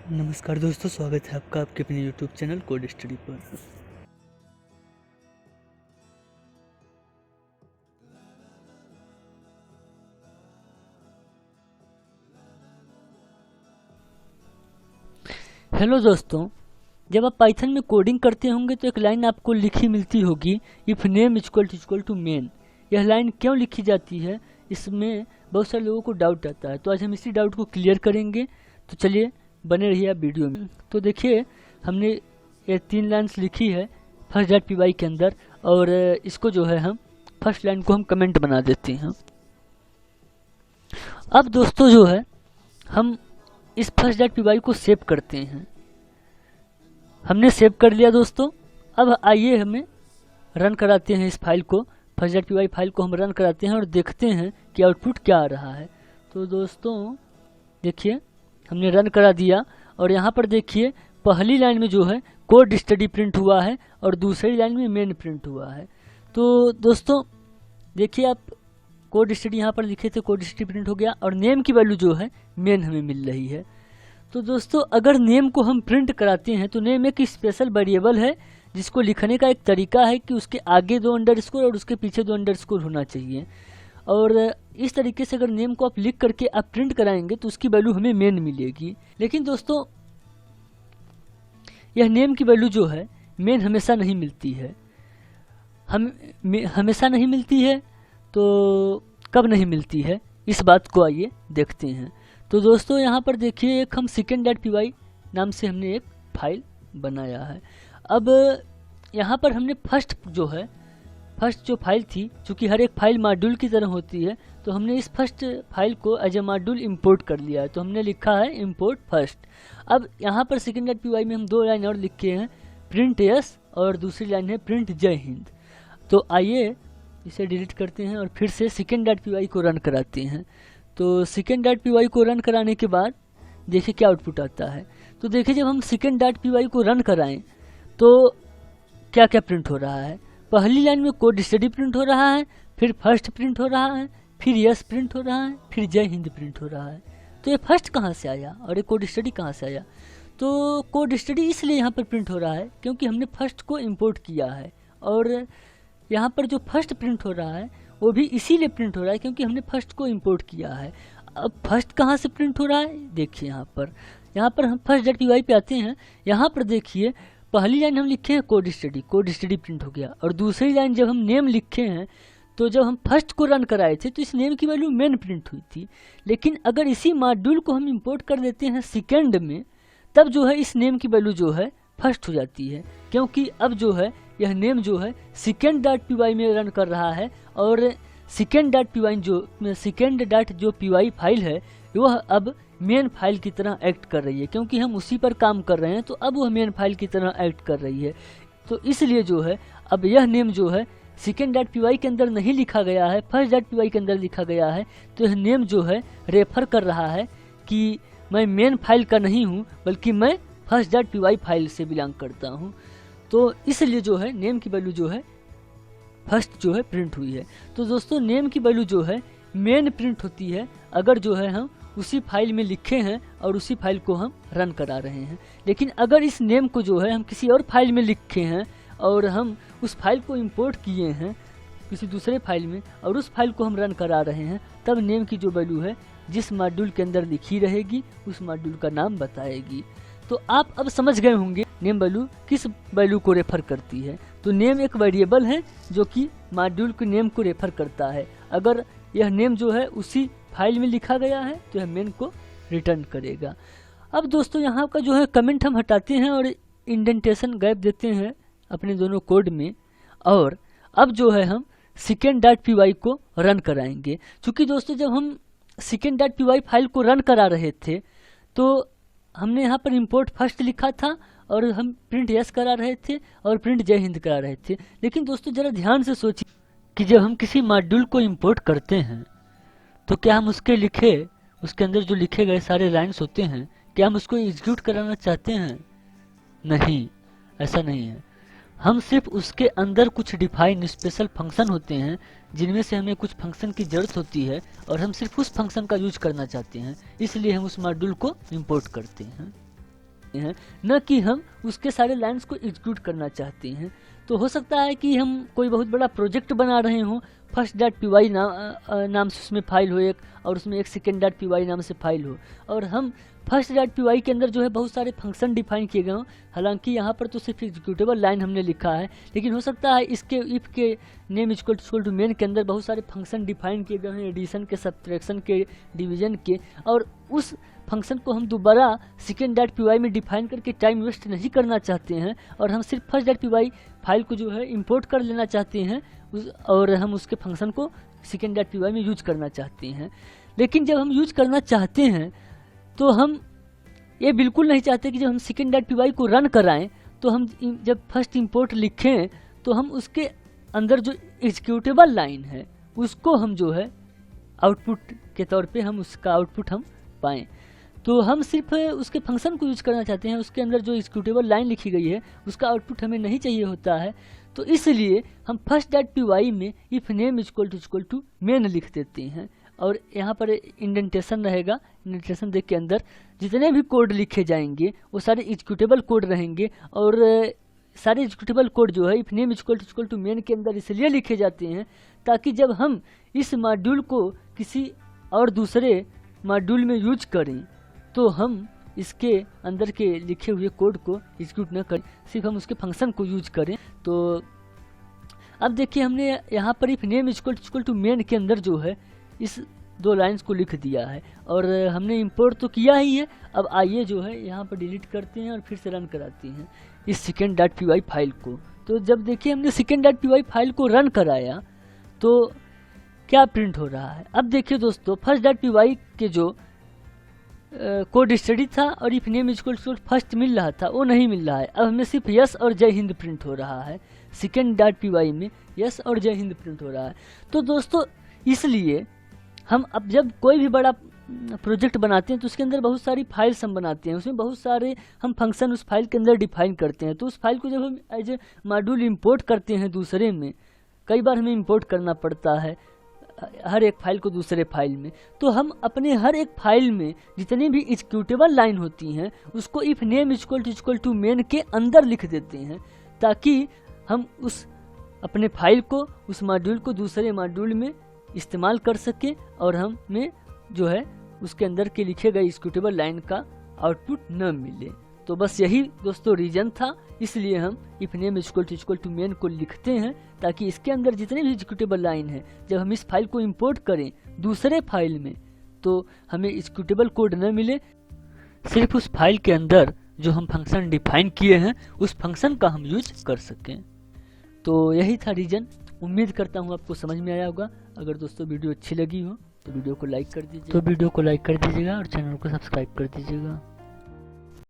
नमस्कार दोस्तों, स्वागत है आपका आपके अपने यूट्यूब चैनल कोड स्टडी पर। हेलो दोस्तों, जब आप पाइथन में कोडिंग करते होंगे तो एक लाइन आपको लिखी मिलती होगी, if name equal to main. यह लाइन क्यों लिखी जाती है, इसमें बहुत सारे लोगों को डाउट आता है। तो आज हम इसी डाउट को क्लियर करेंगे। तो चलिए बने रहिए आप वीडियो में। तो देखिए, हमने ये 3 लाइन्स लिखी है फर्स्ट डॉट पी वाई के अंदर, और इसको जो है हम फर्स्ट लाइन को हम कमेंट बना देते हैं। अब दोस्तों जो है हम इस फर्स्ट डॉट पी वाई को सेव करते हैं। हमने सेव कर लिया दोस्तों। अब आइए हमें रन कराते हैं इस फाइल को, first dot P Y file को हम रन कराते हैं और देखते हैं कि आउटपुट क्या आ रहा है। तो दोस्तों देखिए, हमने रन करा दिया और यहाँ पर देखिए पहली लाइन में जो है कोड स्टडी प्रिंट हुआ है और दूसरी लाइन में मेन प्रिंट हुआ है। तो दोस्तों देखिए, आप कोड स्टडी यहाँ पर लिखे थे, कोड स्टडी प्रिंट हो गया और नेम की वैल्यू जो है मेन हमें मिल रही है। तो दोस्तों अगर नेम को हम प्रिंट कराते हैं तो नेम एक स्पेशल वेरिएबल है जिसको लिखने का एक तरीका है कि उसके आगे 2 अंडरस्कोर और उसके पीछे 2 अंडरस्कोर होना चाहिए। और इस तरीके से अगर नेम को आप लिख करके आप प्रिंट कराएंगे तो उसकी वैल्यू हमें मेन मिलेगी। लेकिन दोस्तों यह नेम की वैल्यू जो है मेन हमेशा नहीं मिलती है। हमेशा नहीं मिलती है, तो कब नहीं मिलती है इस बात को आइए देखते हैं। तो दोस्तों यहाँ पर देखिए, एक हम second.py नाम से हमने एक फाइल बनाया है। अब यहाँ पर हमने फर्स्ट जो फाइल थी, चूँकि हर एक फाइल मॉड्यूल की तरह होती है, तो हमने इस फर्स्ट फाइल को एज ए मॉड्यूल इंपोर्ट कर लिया है। तो हमने लिखा है इंपोर्ट फर्स्ट। अब यहाँ पर second.py में हम 2 लाइन और लिखे हैं, प्रिंट यस और दूसरी लाइन है प्रिंट जय हिंद। तो आइए इसे डिलीट करते हैं और फिर से second.py को रन कराते हैं। तो second.py को रन कराने के बाद देखिए क्या आउटपुट आता है। तो देखिए, जब हम second.py को रन कराएं तो क्या क्या प्रिंट हो रहा है। पहली लाइन में कोड स्टडी प्रिंट हो रहा है, फिर फर्स्ट प्रिंट हो रहा है, फिर यस प्रिंट हो रहा है, फिर जय हिंद प्रिंट हो रहा है। तो ये फर्स्ट कहाँ से आया और ये कोड स्टडी कहाँ से आया? तो कोड स्टडी इसलिए यहाँ पर प्रिंट हो रहा है क्योंकि हमने फर्स्ट को इम्पोर्ट किया है, और यहाँ पर जो फर्स्ट प्रिंट हो रहा है वो भी इसीलिए प्रिंट हो रहा है क्योंकि हमने फर्स्ट को इंपोर्ट किया है। अब फर्स्ट कहाँ से प्रिंट हो रहा है देखिए, यहाँ पर हम फर्स्ट डॉट पी पे आते हैं। यहाँ पर देखिए पहली लाइन हम लिखे हैं कोड स्टडी प्रिंट हो गया, और दूसरी लाइन जब हम नेम लिखे हैं तो जब हम फर्स्ट को रन कराए थे तो इस नेम की वैल्यू मेन प्रिंट हुई थी। लेकिन अगर इसी मॉड्यूल को हम इंपोर्ट कर देते हैं सेकेंड में, तब जो है इस नेम की वैल्यू जो है फर्स्ट हो जाती है, क्योंकि अब जो है यह नेम जो है second.py में रन कर रहा है, और second.py फाइल है वह अब मेन फाइल की तरह एक्ट कर रही है। क्योंकि हम उसी पर काम कर रहे हैं तो अब वह मेन फाइल की तरह एक्ट कर रही है। तो इसलिए जो है अब यह नेम जो है second.py के अंदर नहीं लिखा गया है, first.py के अंदर लिखा गया है। तो यह नेम जो है रेफर कर रहा है कि मैं मेन फाइल का नहीं हूँ, बल्कि मैं first.py फाइल से बिलोंग करता हूँ। तो इसलिए जो है नेम की वैल्यू जो है फर्स्ट जो है प्रिंट हुई है। तो दोस्तों नेम की वैल्यू जो है मेन प्रिंट होती है अगर जो है हम उसी फाइल में लिखे हैं और उसी फाइल को हम रन करा रहे हैं। लेकिन अगर इस नेम को जो है हम किसी और फाइल में लिखे हैं और हम उस फाइल को इंपोर्ट किए हैं किसी दूसरे फाइल में और उस फाइल को हम रन करा रहे हैं, तब नेम की जो वैल्यू है जिस मॉड्यूल के अंदर लिखी रहेगी उस मॉड्यूल का नाम बताएगी। तो आप अब समझ गए होंगे नेम वैल्यू किस वैल्यू को रेफर करती है। तो नेम एक वेरिएबल है जो कि मॉड्यूल के नेम को रेफर करता है। अगर यह नेम जो है उसी फाइल में लिखा गया है तो यह मेन को रिटर्न करेगा। अब दोस्तों यहाँ का जो है कमेंट हम हटाते हैं और इंडेंटेशन गैप देते हैं अपने दोनों कोड में, और अब जो है हम second.py को रन कराएंगे। क्योंकि दोस्तों जब हम second.py फाइल को रन करा रहे थे तो हमने यहाँ पर इंपोर्ट फर्स्ट लिखा था और हम प्रिंट यस करा रहे थे और प्रिंट जय हिंद करा रहे थे। लेकिन दोस्तों ज़रा ध्यान से सोचिए कि जब हम किसी मॉड्यूल को इंपोर्ट करते हैं तो क्या हम उसके अंदर जो लिखे गए सारे लाइन्स होते हैं, क्या हम उसको एग्जीक्यूट कराना चाहते हैं? नहीं, ऐसा नहीं है। हम सिर्फ उसके अंदर कुछ डिफाइन स्पेशल फंक्शन होते हैं जिनमें से हमें कुछ फंक्शन की ज़रूरत होती है और हम सिर्फ उस फंक्शन का यूज करना चाहते हैं, इसलिए हम उस मॉड्यूल को इंपोर्ट करते हैं। हैं, न कि हम उसके सारे लाइन्स को एग्जीक्यूट करना चाहते हैं। तो हो सकता है कि हम कोई बहुत बड़ा प्रोजेक्ट बना रहे हों, first.py नाम से उसमें फाइल हो एक, और उसमें एक second.py नाम से फाइल हो, और हम first.py के अंदर जो है बहुत सारे फंक्शन डिफाइन किए गए हों। हालांकि यहाँ पर तो सिर्फ एग्जीक्यूटेबल लाइन हमने लिखा है, लेकिन हो सकता है इसके इफ़ के नेम इक्वल टू मेन के अंदर बहुत सारे फंक्शन डिफाइन किए गए हैं, एडिशन के, सब्ट्रैक्शन के, डिवीजन के, और उस फंक्शन को हम दोबारा second.py में डिफाइन करके टाइम वेस्ट नहीं करना चाहते हैं, और हम सिर्फ first.py फाइल को जो है इंपोर्ट कर लेना चाहते हैं और हम उसके फंक्शन को second.py में यूज करना चाहते हैं। लेकिन जब हम यूज करना चाहते हैं तो हम ये बिल्कुल नहीं चाहते कि जब हम second.py को रन कराएं तो हम जब फर्स्ट इंपोर्ट लिखें तो हम उसके अंदर जो एग्जीक्यूटेबल लाइन है उसको हम जो है आउटपुट के तौर पे हम उसका आउटपुट हम पाएँ। तो हम सिर्फ उसके फंक्शन को यूज करना चाहते हैं, उसके अंदर जो एग्जीक्यूटेबल लाइन लिखी गई है उसका आउटपुट हमें नहीं चाहिए होता है। तो इसलिए हम first.py में if name equal to main लिख देते हैं, और यहाँ पर इंडेंटेशन रहेगा। इंडेंटेशन देख के अंदर जितने भी कोड लिखे जाएंगे वो सारे एग्जीक्यूटेबल कोड रहेंगे, और सारे एग्जीक्यूटेबल कोड जो है if name equal to main के अंदर इसलिए लिखे जाते हैं ताकि जब हम इस मॉड्यूल को किसी और दूसरे मॉड्यूल में यूज करें तो हम इसके अंदर के लिखे हुए कोड को एग्जीक्यूट न करें, सिर्फ हम उसके फंक्शन को यूज करें। तो अब देखिए हमने यहाँ पर if name equal to main के अंदर जो है इस दो लाइंस को लिख दिया है, और हमने इंपोर्ट तो किया ही है। अब आइए जो है यहाँ पर डिलीट करते हैं और फिर से रन कराते हैं इस second.py फाइल को। तो जब देखिए हमने second.py फाइल को रन कराया तो क्या प्रिंट हो रहा है। अब देखिए दोस्तों, first.py के जो कोड स्टडी था और if name equal to first मिल रहा था वो नहीं मिल रहा है। अब हमें सिर्फ यस और जय हिंद प्रिंट हो रहा है, second.py में यस और जय हिंद प्रिंट हो रहा है। तो दोस्तों इसलिए हम अब जब कोई भी बड़ा प्रोजेक्ट बनाते हैं तो उसके अंदर बहुत सारी फाइल्स हम बनाते हैं, उसमें बहुत सारे हम फंक्शन उस फाइल के अंदर डिफाइन करते हैं। तो उस फाइल को जब हम एज ए मॉड्यूल इंपोर्ट करते हैं दूसरे में, कई बार हमें इंपोर्ट करना पड़ता है हर एक फाइल को दूसरे फाइल में, तो हम अपने हर एक फाइल में जितनी भी एग्जीक्यूटेबल लाइन होती हैं उसको if name equal to main के अंदर लिख देते हैं, ताकि हम उस अपने फाइल को, उस मॉड्यूल को दूसरे मॉड्यूल में इस्तेमाल कर सकें और हमें जो है उसके अंदर के लिखे गए एग्जीक्यूटेबल लाइन का आउटपुट न मिले। तो बस यही दोस्तों रीजन था, इसलिए हम if name equal to main को लिखते हैं ताकि इसके अंदर जितने भी एग्जीक्यूटेबल लाइन है जब हम इस फाइल को इंपोर्ट करें दूसरे फाइल में तो हमें एग्जीक्यूटेबल कोड न मिले, सिर्फ उस फाइल के अंदर जो हम फंक्शन डिफाइन किए हैं उस फंक्शन का हम यूज कर सकें। तो यही था रीजन। उम्मीद करता हूँ आपको समझ में आया होगा। अगर दोस्तों वीडियो अच्छी लगी हो तो वीडियो को लाइक कर दीजिएगा और चैनल को सब्सक्राइब कर दीजिएगा।